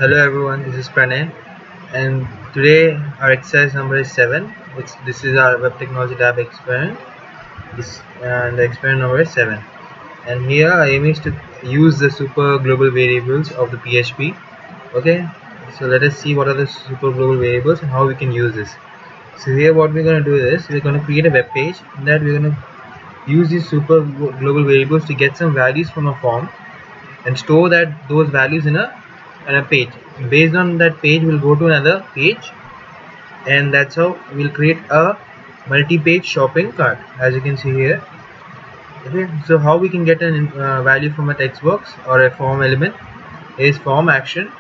Hello everyone, this is Pranay, and today our exercise number is 7. This is our web technology lab experiment. The experiment number is 7. And here our aim is to use the super global variables of the PHP. Okay, so let us see what are the super global variables and how we can use this. So here what we're going to do is we're going to create a web page. In that we're going to use these super global variables to get some values from a form and store those values in a page. Based on that page, we'll go to another page, and that's how we'll create a multi-page shopping cart, as you can see here. Okay, so how we can get an value from a text box or a form element is form action.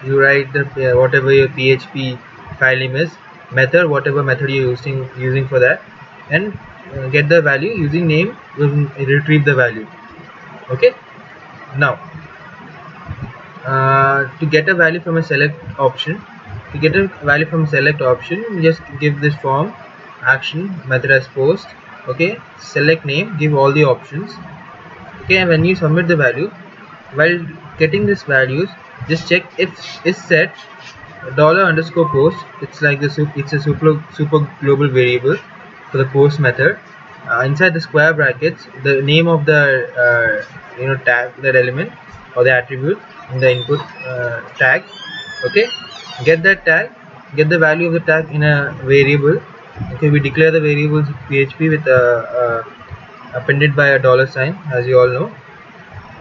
You write the whatever your PHP file name is, method, whatever method you're using for that, and get the value using name. Will retrieve the value. Okay, now to get a value from a select option, just give this form action method as post. Okay, select name, give all the options. Okay, and when you submit the value, while getting these values, just check if is set $_post. It's like it's a super global variable for the post method. Inside the square brackets, the name of the tag, that element or the attribute in the input tag. Okay, get that tag, get the value of the tag in a variable. Okay, we declare the variables PHP with appended by a $sign, as you all know.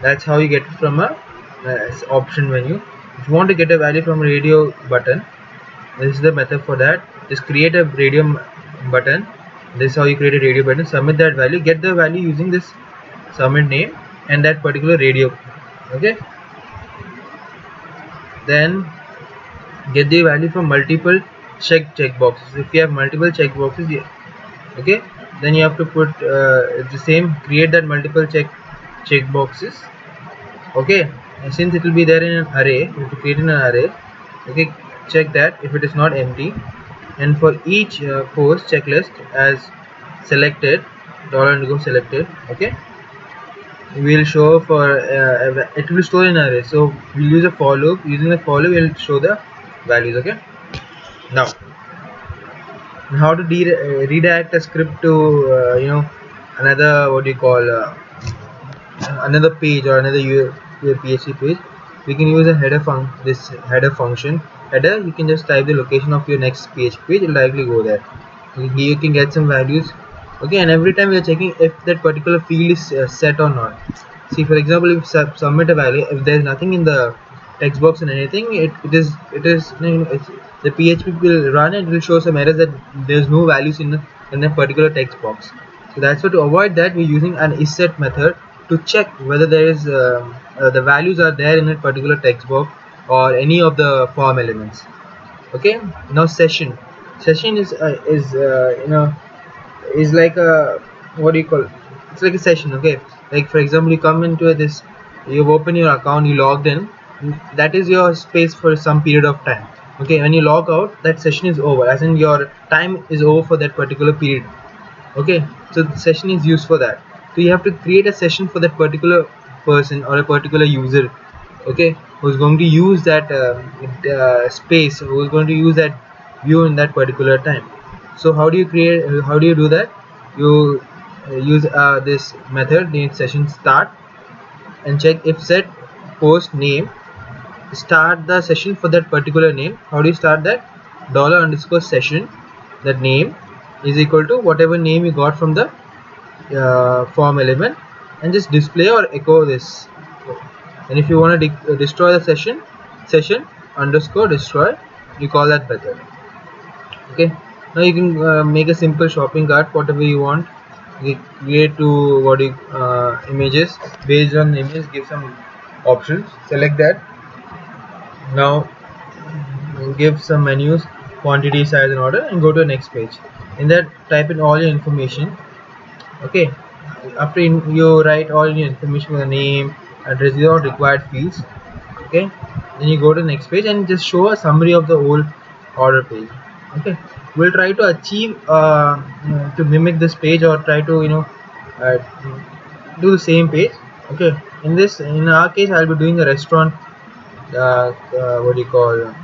That's how you get it from a option menu. If you want to get a value from a radio button, this is the method for that. Just create a radio button. This is how you create a radio button. Submit that value, get the value using this submit name and that particular radio. Okay, then get the value from multiple checkboxes. If you have multiple checkboxes, okay, then you have to put the same, create that multiple checkboxes. Okay, and since it will be there in an array, you have to create in an array. Okay, check that if it is not empty, and for each post checklist as selected $selected. Okay, we'll show for it will store in array, so we'll use a for loop. Using the for loop, we'll show the values. Okay, now how to redirect a script to another, what do you call, another page or another your PHP page. We can use a this header function. Header, you can just type the location of your next PHP page, it will directly go there. You can get some values. Okay, and every time we are checking if that particular field is set or not. See, for example, if submit a value, if there is nothing in the text box and anything, it is the PHP will run and it will show some errors that there is no values in a particular text box. So that's why, to avoid that, we're using an isSet method to check whether there is the values are there in a particular text box or any of the form elements. Okay, now session is is like a, what do you call, it's like a session. Okay, like for example, you come into this, you've opened your account, you logged in, that is your space for some period of time. Okay, when you log out, that session is over, as in your time is over for that particular period. Okay, so the session is used for that. So you have to create a session for that particular person or a particular user. Okay, who's going to use that space, who's going to use that view in that particular time. So how do you do that? You use this method named session start, and check if set post name, start the session for that particular name. How do you start that? $_session, that name is equal to whatever name you got from the form element, and just display or echo this. And if you want to destroy the session $_destroy, you call that method. Okay, now you can make a simple shopping cart, whatever you want. You create to images. Based on image, give some options, select that. Now give some menus, quantity, size and order, and go to the next page. In that, type in all your information. Okay, after you write all your information with the name, address, these are required fields. Okay, then you go to the next page and just show a summary of the whole order page. Okay, we'll try to achieve to mimic this page, or try to uh, do the same page. Okay, in our case, I'll be doing a restaurant what do you call,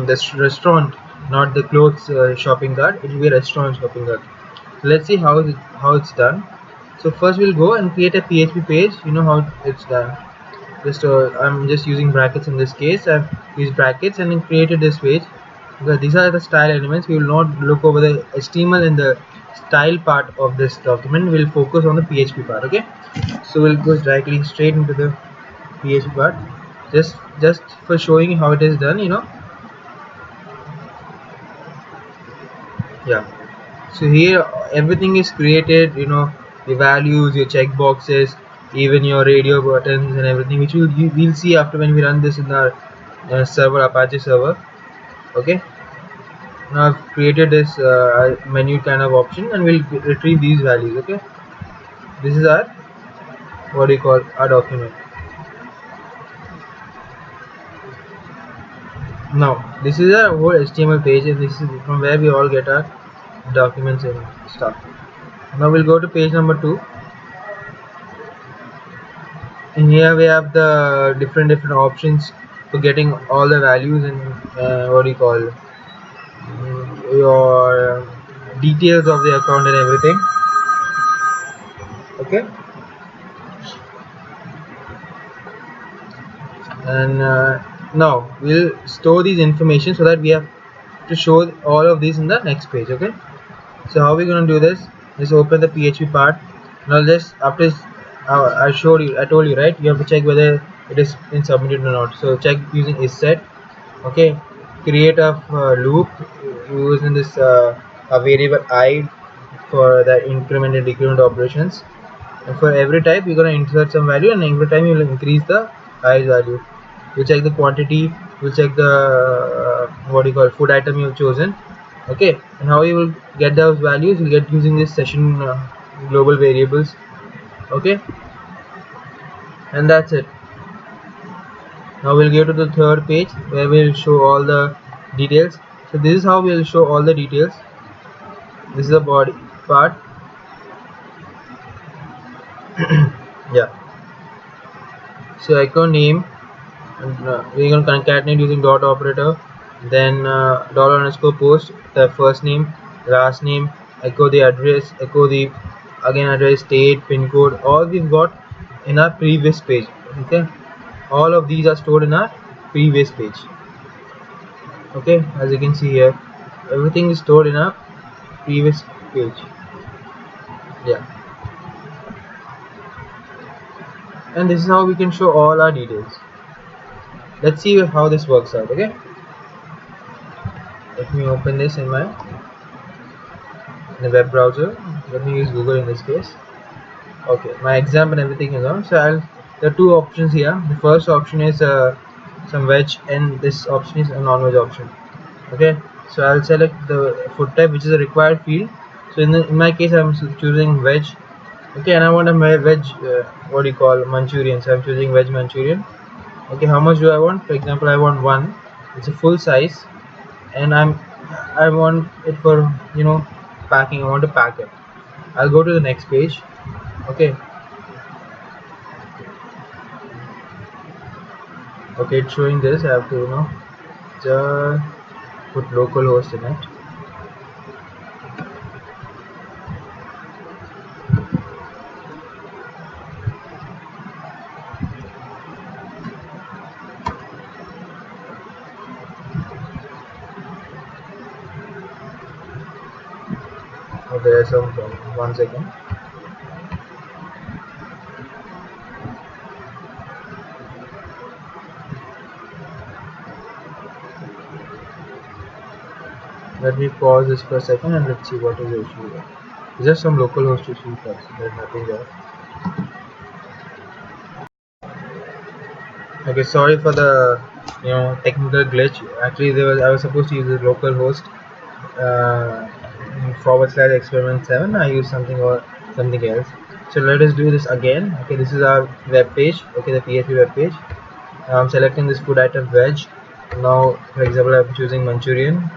this restaurant, not the clothes shopping cart. It will be a restaurant shopping cart. So let's see how it's done. So first we'll go and create a PHP page. You know how it's done. Just I'm just using brackets in this case. I've used brackets and then created this page because these are the style elements. We will not look over the HTML and the style part of this document. We'll focus on the PHP part. Okay, so we'll go directly straight into the PHP part, just for showing you how it is done, yeah. So here everything is created, the values, your checkboxes, even your radio buttons and everything, which we'll see after when we run this in our server, Apache server. Okay, now I've created this menu kind of option and we'll retrieve these values. Okay, this is our, what do you call, our document. Now this is our whole HTML page and this is from where we all get our documents and stuff. Now we'll go to page number 2, and here we have the different options for getting all the values and what do you call, your details of the account and everything. Okay, and now we'll store these information so that we have to show all of these in the next page. Okay, so how are we going to do this? Just open the PHP part. Now just after I told you, right, you have to check whether it is been submitted or not. So check using isSet. Okay, create a loop using this a variable I for the increment and decrement operations, and for every type you're going to insert some value, and every time you will increase the I value. You check the quantity, you check the what do you call, food item you have chosen. Okay, and how you will get those values, you get using this session global variables. Okay, and that's it. Now we'll go to the third page where we'll show all the details. So this is how we'll show all the details. This is the body part. Yeah, so icon name, and we're going to concatenate using dot operator, then dollar underscore post the first name, last name, echo the address, echo the again address, state, pin code, all we've got in our previous page. Okay, all of these are stored in our previous page. Okay, as you can see here, everything is stored in our previous page. Yeah, and this is how we can show all our details. Let's see how this works out. Okay, let me open this in the web browser. Let me use Google in this case. Okay, my exam and everything is on. So there are two options here. The first option is some veg, and this option is a non-veg option. Okay, so I'll select the food type, which is a required field. So in my case I'm choosing veg. Okay, and I want a veg what do you call, Manchurian. So I'm choosing veg Manchurian. Okay, how much do I want? For example, I want one. It's a full size, and I want it for packing. I want to pack it. I'll go to the next page. Okay, it's showing this. I have to just put localhost in it. Okay, there's some problem. 1 second. Let me pause this for a second and let's see what is the issue there. It's just some localhost issue first. There's nothing there. Okay, sorry for the technical glitch. Actually, I was supposed to use the localhost / experiment 7. I used something else. So let us do this again. Okay, this is our web page. Okay, the PHP web page. I'm selecting this food item veg. Now, for example, I'm choosing Manchurian.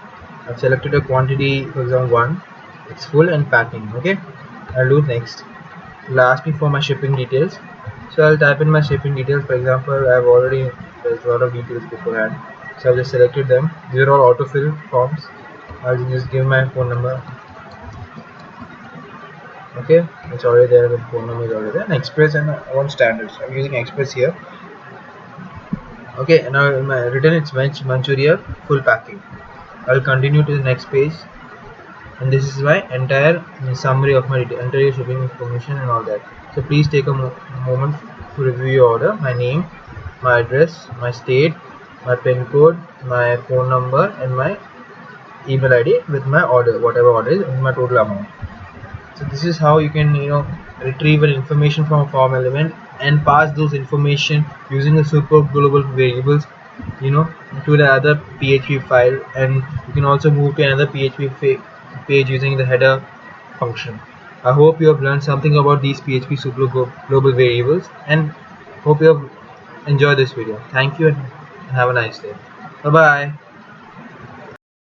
I've selected a quantity, for example 1. It's full and packing. Okay, I'll do next. It'll ask me for my shipping details. So I'll type in my shipping details. For example, I've already there's a lot of details beforehand. So I've just selected them. These are all autofill forms. I'll just give my phone number. Okay, it's already there. The phone number is already there. And Express, and I want standards. I'm using Express here. Okay, and now in my written it's veg Manchuria full packing. I'll continue to the next page, and this is my entire summary of my entire shipping information and all that. So please take a moment to review your order. My name, my address, my state, my pin code, my phone number, and my email ID with my order, whatever order is, and my total amount. So this is how you can retrieve an information from a form element and pass those information using the super global variables to the other PHP file, and you can also move to another PHP page using the header function. I hope you have learned something about these PHP super global variables, and hope you have enjoyed this video. Thank you and have a nice day. Bye bye.